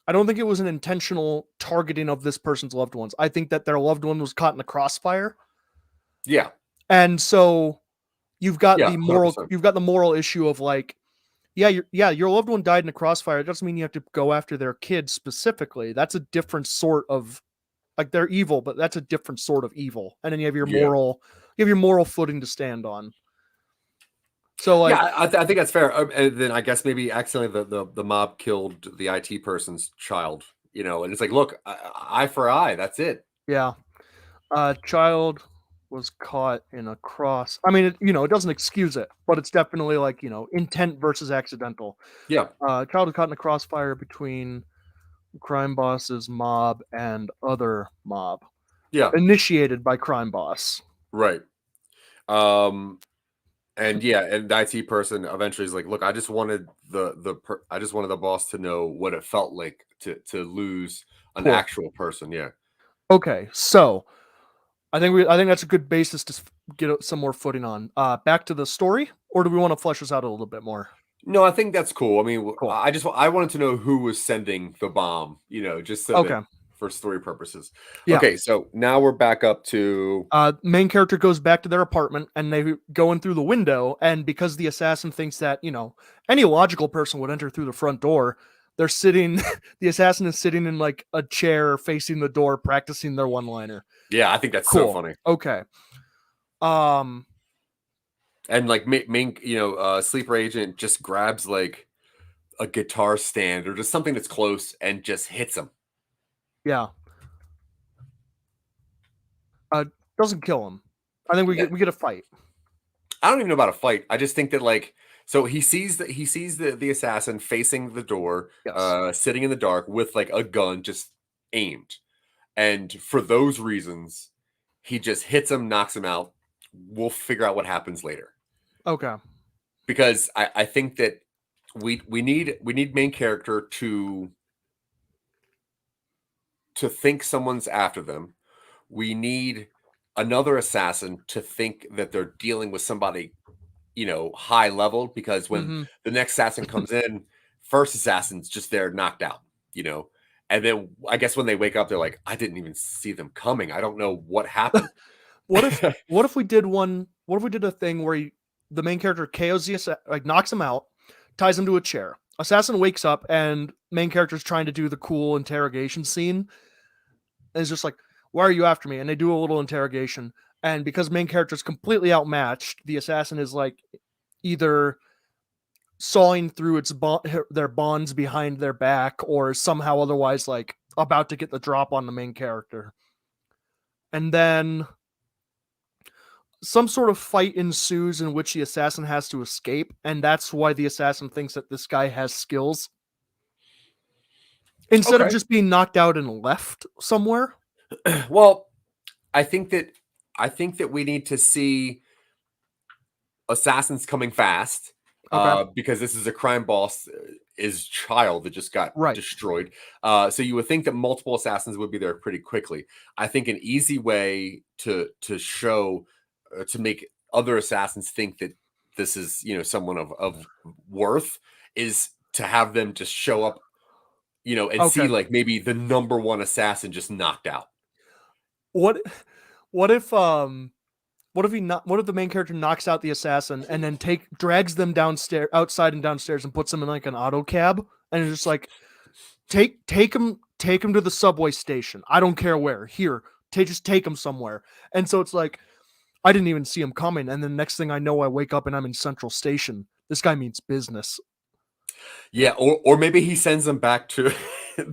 I don't think it was an intentional targeting of this person's loved ones. I think that their loved one was caught in the crossfire. Yeah. And so you've got the 100%. moral issue of like, your loved one died in a crossfire. It doesn't mean you have to go after their kids specifically. That's a different sort of, like, they're evil, but that's a different sort of evil. And then you have your moral footing to stand on. So like, yeah, I think that's fair. And then I guess maybe accidentally the mob killed the IT person's child, and it's like, look, eye for eye. That's it. Yeah. Child was caught in a cross. I mean, it doesn't excuse it, but it's definitely like, intent versus accidental. Yeah. Child was caught in a crossfire between crime boss's mob and other mob. Yeah. Initiated by crime boss. Right. And the IT person eventually is like, look, I just wanted the boss to know what it felt like to lose an actual person. Yeah. Okay, so I think that's a good basis to get some more footing on. Back to the story, or do we want to flesh this out a little bit more? No, I think that's cool. I mean, cool. I wanted to know who was sending the bomb, just so that for story purposes. Yeah. Okay, so now we're back up to main character goes back to their apartment, and they go in through the window, and because the assassin thinks that, any logical person would enter through the front door, they're sitting the assassin is sitting in like a chair facing the door, practicing their one-liner. Yeah, I think that's so funny. Okay. And like main, sleeper agent just grabs like a guitar stand or just something that's close and just hits him. Yeah. Doesn't kill him. I think we get a fight. I don't even know about a fight. I just think that like, so he sees the assassin facing the door, sitting in the dark with like a gun just aimed. And for those reasons, he just hits him, knocks him out. We'll figure out what happens later. Okay. Because I think that we need main character to think someone's after them. We need another assassin to think that they're dealing with somebody, high level, because when the next assassin comes in, first assassin's just there knocked out, and then I guess when they wake up, they're like, I didn't even see them coming. I don't know what happened. What if we did a thing where the main character KOs knocks him out, ties him to a chair. Assassin wakes up and main character's trying to do the cool interrogation scene. And it's just like, why are you after me? And they do a little interrogation. And because main character's completely outmatched, the assassin is like either sawing through their bonds behind their back, or somehow otherwise like about to get the drop on the main character. And then some sort of fight ensues in which the assassin has to escape, and that's why the assassin thinks that this guy has skills. instead of just being knocked out and left somewhere. Well, I think that we need to see assassins coming fast, because this is a crime boss, is child that just got destroyed. So you would think that multiple assassins would be there pretty quickly. I think an easy way to show to make other assassins think that this is, someone of worth is to have them just show up, and see like maybe the number one assassin just knocked out. What if what if the main character knocks out the assassin and then drags them outside and downstairs and puts them in like an auto cab and is just like, take him to the subway station. I don't care where. Here, just take him somewhere. And so it's like, I didn't even see him coming. And then next thing I know, I wake up and I'm in Central Station. This guy means business. Yeah, or maybe he sends them back to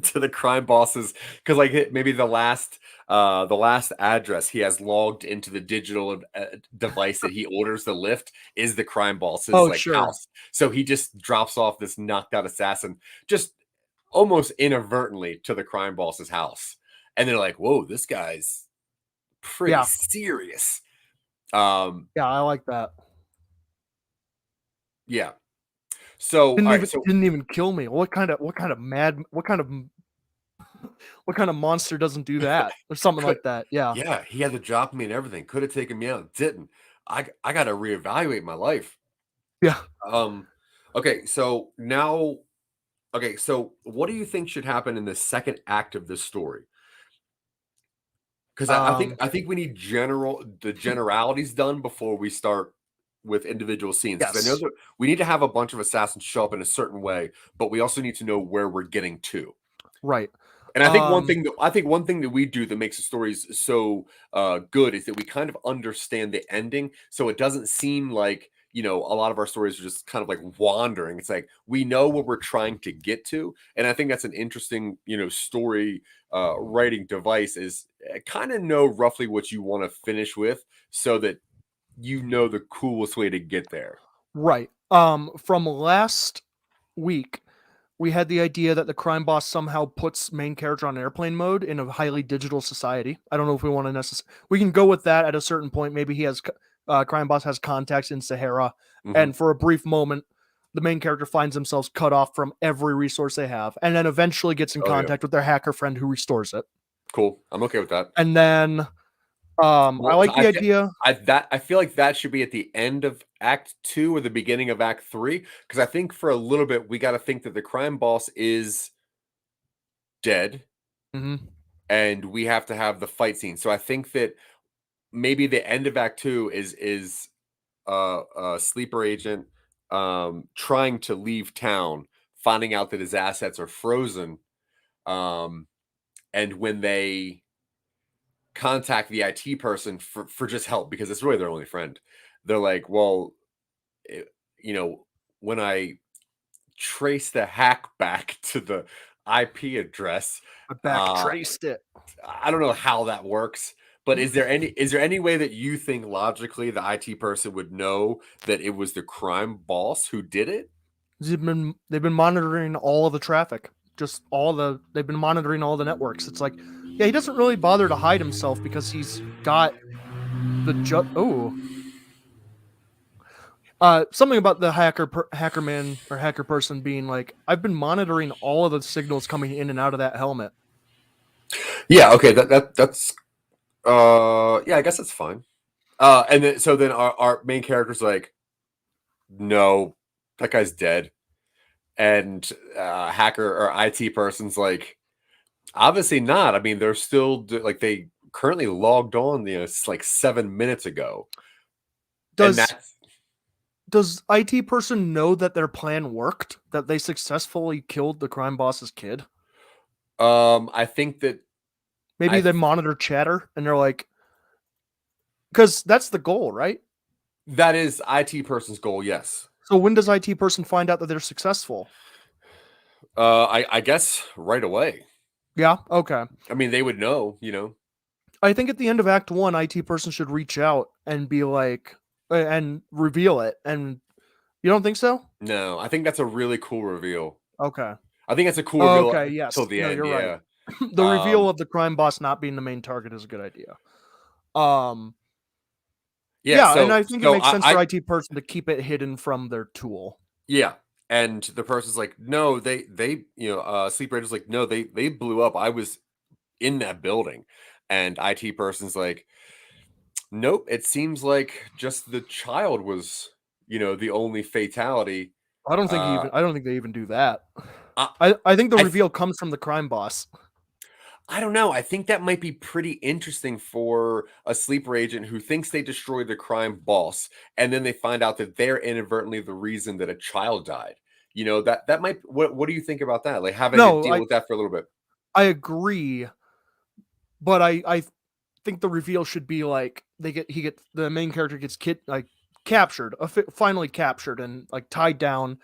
to the crime bosses, because like maybe the last address he has logged into the digital device that he orders the lift is the crime boss's house. So he just drops off this knocked out assassin just almost inadvertently to the crime boss's house, and they're like, "Whoa, this guy's pretty serious." Yeah, I like that. Yeah. So didn't even kill me. What kind of monster doesn't do that or something like that? Yeah. Yeah, he had to drop me and everything. Could have taken me out, didn't. I got to reevaluate my life. Yeah. Okay, so what do you think should happen in the second act of this story? Because I think we need the generalities done before we start with individual scenes. Because I know that we need to have a bunch of assassins show up in a certain way, but we also need to know where we're getting to. Right. And I think one thing that we do that makes the stories so good is that we kind of understand the ending, so it doesn't seem like, a lot of our stories are just kind of like wandering. It's like we know what we're trying to get to, and I think that's an interesting, story writing device, is kind of know roughly what you want to finish with, so that the coolest way to get there. Right. From last week, we had the idea that the crime boss somehow puts main character on airplane mode in a highly digital society. I don't know if we want to we can go with that at a certain point. Maybe crime boss has contacts in Sahara, and for a brief moment, the main character finds themselves cut off from every resource they have, and then eventually gets in contact with their hacker friend who restores it. Cool. I'm okay with that. And then I like the idea. I feel like that should be at the end of Act 2 or the beginning of Act 3, because I think for a little bit we got to think that the crime boss is dead, and we have to have the fight scene. So I think that maybe the end of Act 2 is a sleeper agent trying to leave town, finding out that his assets are frozen, and when they contact the IT person for just help, because it's really their only friend, they're like, well, when I trace the hack back to the IP address, I traced it. I don't know how that works, but is there any way that you think logically the IT person would know that it was the crime boss who did it? They've been monitoring all of the traffic, they've been monitoring all the networks. It's like, yeah, he doesn't really bother to hide himself because he's got something about the hacker man or hacker person being like, I've been monitoring all of the signals coming in and out of that helmet. Yeah, okay, that's yeah, I guess that's fine. And then our main character's like, no, that guy's dead. And hacker or IT person's like, obviously not. I mean, they're still like, they currently logged on, it's like 7 minutes ago. Does IT person know that their plan worked? That they successfully killed the crime boss's kid? I think that maybe they monitor chatter and they're like, because that's the goal, right? That is IT person's goal, yes. So when does IT person find out that they're successful? I guess right away. Yeah, okay. I mean, they would know, I think at the end of Act 1, IT person should reach out and be like, and reveal it. And you don't think so? No, I think that's a really cool reveal. Okay. I think it's a cool reveal Okay, yes. till the No, end. you're Yeah. right. The reveal of the crime boss not being the main target is a good idea. Yeah. Yeah, and So I think it makes sense for IT person to keep it hidden from their tool. Yeah. And the person's like, no, Sleep Rager's like, no, they blew up. I was in that building. And IT person's like, nope, it seems like just the child was, the only fatality. I don't think they even do that. I, I think the I reveal comes from the crime boss. I don't know. I think that might be pretty interesting for a sleeper agent who thinks they destroyed the crime boss, and then they find out that they're inadvertently the reason that a child died. That might. What do you think about that? Like having to deal with that for a little bit. I agree, but I think the reveal should be like the main character gets captured, finally captured and like tied down,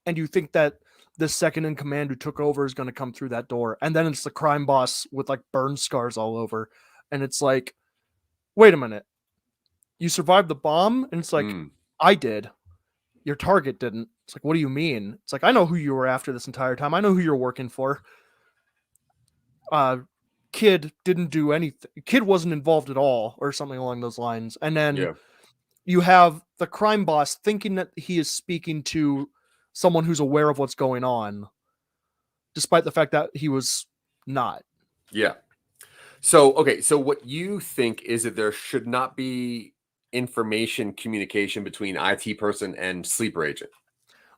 and you think that the second in command who took over is going to come through that door, and then it's the crime boss with like burn scars all over, and it's like, wait a minute, you survived the bomb, and it's like, I did, your target didn't. It's like, what do you mean? It's like, I know who you were after this entire time. I know who you're working for. Kid didn't do anything. Kid wasn't involved at all, or something along those lines. And then you have the crime boss thinking that he is speaking to someone who's aware of what's going on, despite the fact that he was not. Yeah. So, okay. So what you think is that there should not be information communication between IT person and sleeper agent?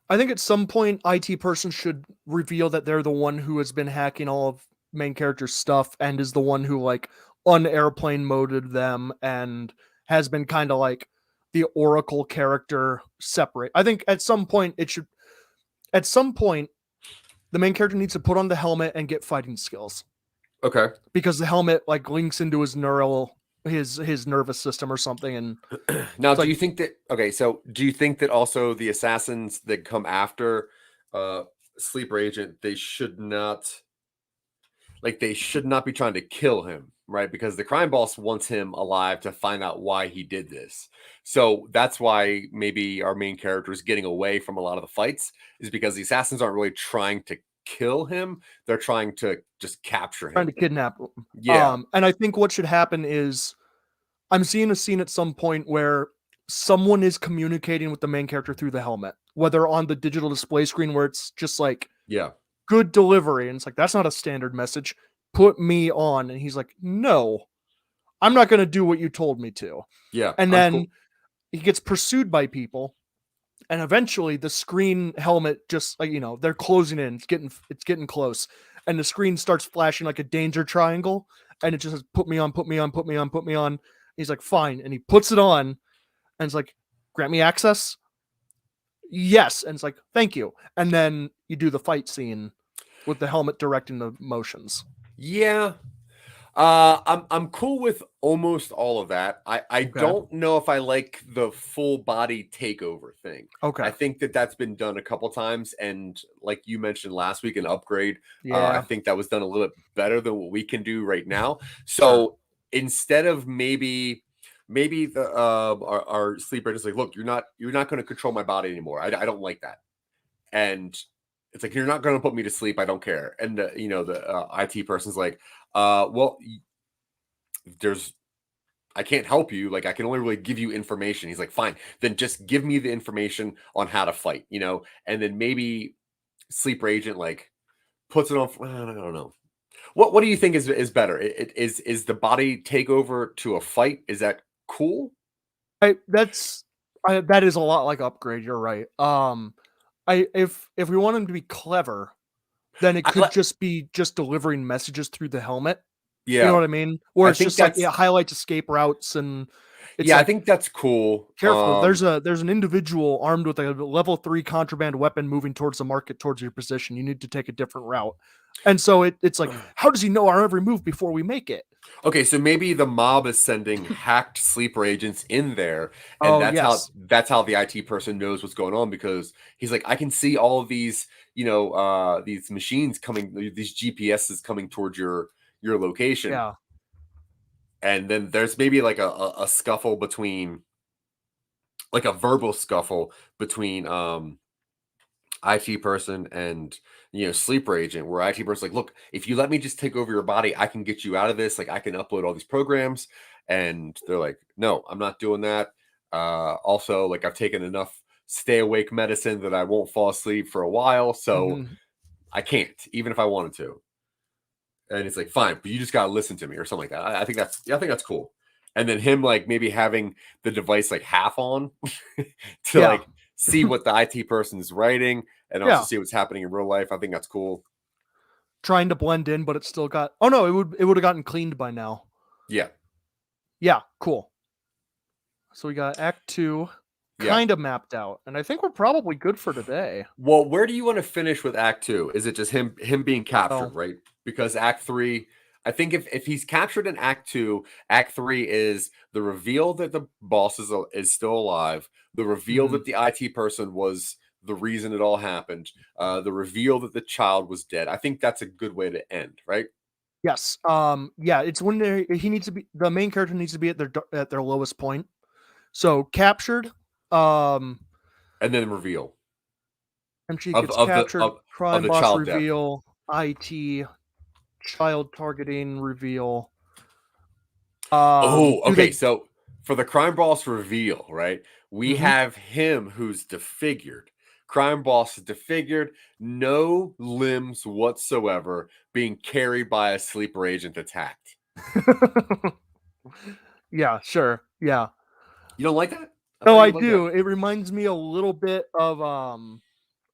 I think at some point, IT person should reveal that they're the one who has been hacking all of main character's stuff and is the one who like un-airplane moded them and has been kind of like the Oracle character separate. I think at some point the main character needs to put on the helmet and get fighting skills. Okay. Because the helmet like links into his his nervous system or something. And now, do you think that also the assassins that come after sleeper agent, they should not be trying to kill him, right? Because the crime boss wants him alive to find out why he did this. So that's why maybe our main character is getting away from a lot of the fights, is because the assassins aren't really trying to kill him. They're trying to just capture him. Trying to kidnap him. Yeah. And I think what should happen is I'm seeing a scene at some point where someone is communicating with the main character through the helmet, whether on the digital display screen where it's just like, good delivery. And it's like, that's not a standard message. Put me on. And he's like, no, I'm not going to do what you told me to. Yeah. And then he gets pursued by people. And eventually the screen helmet just like, they're closing in. It's getting close. And the screen starts flashing like a danger triangle. And it just says, put me on, put me on, put me on, put me on. He's like, fine. And he puts it on. And it's like, grant me access? Yes. And it's like, thank you. And then you do the fight scene with the helmet directing the motions. Yeah. I'm cool with almost all of that. I don't know if I like the full body takeover thing. Okay. I think that's been done a couple times, and like you mentioned last week, an upgrade. Yeah. I think that was done a little bit better than what we can do right now. So instead of maybe the our sleeper is like, look, you're not going to control my body anymore. I don't like that. And it's like, you're not going to put me to sleep. I don't care. And the IT person's like, well, I can't help you. Like, I can only really give you information. He's like, fine, then just give me the information on how to fight, and then maybe sleeper agent like puts it on. I don't know. What do you think is better? Is the body takeover to a fight? Is that cool? That is a lot like upgrade. You're right. If we want him to be clever, then it could just be delivering messages through the helmet. Yeah. You know what I mean? Or it's just like highlights escape routes and I think that's cool. Careful, there's an individual armed with a level 3 contraband weapon moving towards the market, towards your position. You need to take a different route. And so it's like, how does he know our every move before we make it? Okay, so maybe the mob is sending hacked sleeper agents in there, and that's how the IT person knows what's going on, because he's like, I can see all of these, these machines coming, these GPSs coming towards your location. Yeah. And then there's maybe like a scuffle between, like a verbal scuffle between IT person and sleeper agent, where IT person like, look, if you let me just take over your body, I can get you out of this. Like I can upload all these programs. And they're like, no, I'm not doing that. Also, like I've taken enough stay awake medicine that I won't fall asleep for a while. So I can't, even if I wanted to. And it's like, fine, but you just gotta listen to me or something like that. I think that's cool. And then him like maybe having the device like half on to like see what the IT person is writing and also see what's happening in real life. I think that's cool. Trying to blend in, but it still got. Oh no, it would have gotten cleaned by now. Yeah. Yeah, cool. So we got Act 2 kind of mapped out, and I think we're probably good for today. Well, where do you want to finish with Act 2? Is it just him being captured, right? Because Act 3, I think if he's captured in Act 2, Act 3 is the reveal that the boss is still alive, the reveal that the IT person was the reason it all happened, the reveal that the child was dead. I think that's a good way to end, right? Yes. Yeah, it's when the main character needs to be at their lowest point. So captured, and then reveal. And she gets captured. Crime boss reveal. Death. IT child targeting reveal. Okay. So for the crime boss reveal, right? We have him who's defigured. Crime boss is defigured, no limbs whatsoever, being carried by a sleeper agent attacked. Yeah, sure. Yeah. You don't like that? No, I do. It reminds me a little bit of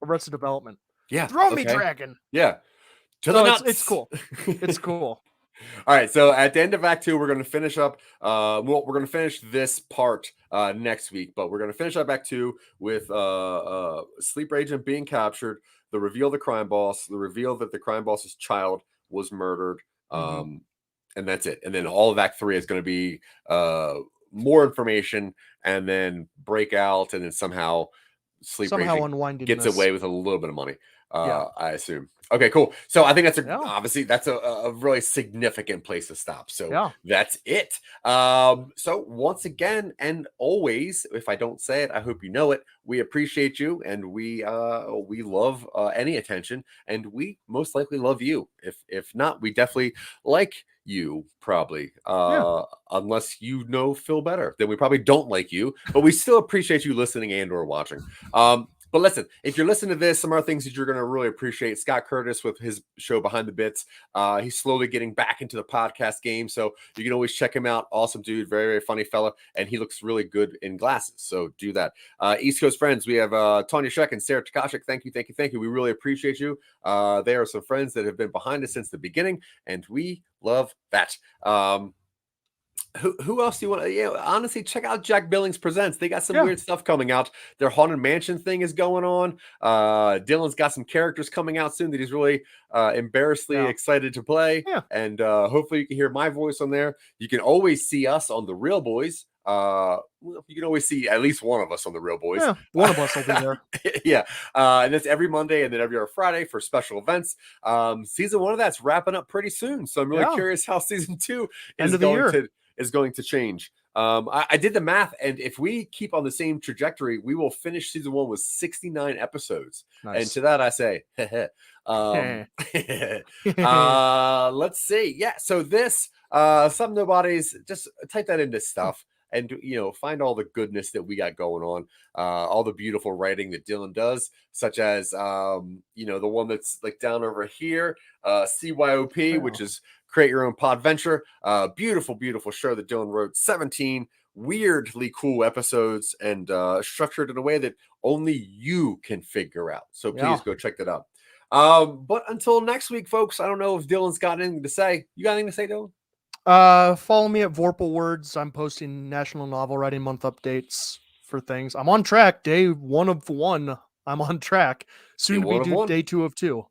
Arrested Development. Yeah. Throw me, dragon. Yeah. To the nuts. It's cool. It's cool. All right, so at the end of Act 2, we're going to finish up. We're going to finish this part next week, but we're going to finish up Act 2 with sleeper agent being captured, the reveal of the crime boss, the reveal that the crime boss's child was murdered, and that's it. And then all of Act 3 is going to be more information, and then breakout, and then somehow sleeper agent gets away with a little bit of money. I assume. Okay, cool. So I think that's obviously that's a really significant place to stop. So that's it. So once again, and always, if I don't say it, I hope you know it. We appreciate you, and we love any attention, and we most likely love you. If not, we definitely like you probably. Unless you know Phil better, then we probably don't like you, but we still appreciate you listening and or watching. But listen, if you're listening to this, some other things that you're going to really appreciate. Scott Curtis with his show Behind the Bits. He's slowly getting back into the podcast game, so you can always check him out. Awesome dude, very, very funny fella, and he looks really good in glasses, so do that. East Coast friends, we have Tanya Sheck and Sarah Takashik. Thank you. We really appreciate you. They are some friends that have been behind us since the beginning, and we love that. Who else do you want to, honestly, check out Jack Billings Presents. They got some weird stuff coming out. Their Haunted Mansion thing is going on. Dylan's got some characters coming out soon that he's really embarrassedly excited to play. And hopefully you can hear my voice on there. You can always see us on The Real Boys. You can always see at least one of us on The Real Boys. One of us will be there. And that's every Monday and then every other Friday for special events. Season 1 of that's wrapping up pretty soon. So I'm really curious how season 2 is going to change. I did the math, and if we keep on the same trajectory, we will finish season 1 with 69 episodes. Nice. And to that I say, let's see. Yeah, so this Some Nobodies, just type that into stuff and find all the goodness that we got going on, all the beautiful writing that Dylan does, such as the one that's like down over here, CYOP, which is Create Your Own Pod Venture. Beautiful show that Dylan wrote. 17 weirdly cool episodes and structured in a way that only you can figure out. So please go check that out. But until next week, folks, I don't know if Dylan's got anything to say. You got anything to say, Dylan? Follow me at Vorpal Words. I'm posting National Novel Writing Month updates for things. I'm on track. Day 1 of 1. I'm on track. Soon to be day 2 of 2.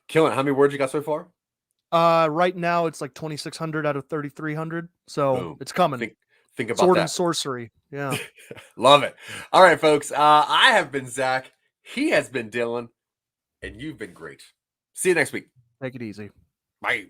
Killing. How many words you got so far? Right now it's like 2,600 out of 3,300. So it's coming. Think about Sword that. and sorcery. Yeah. Love it. All right, folks. I have been Zach. He has been Dylan. And you've been great. See you next week. Take it easy. Bye.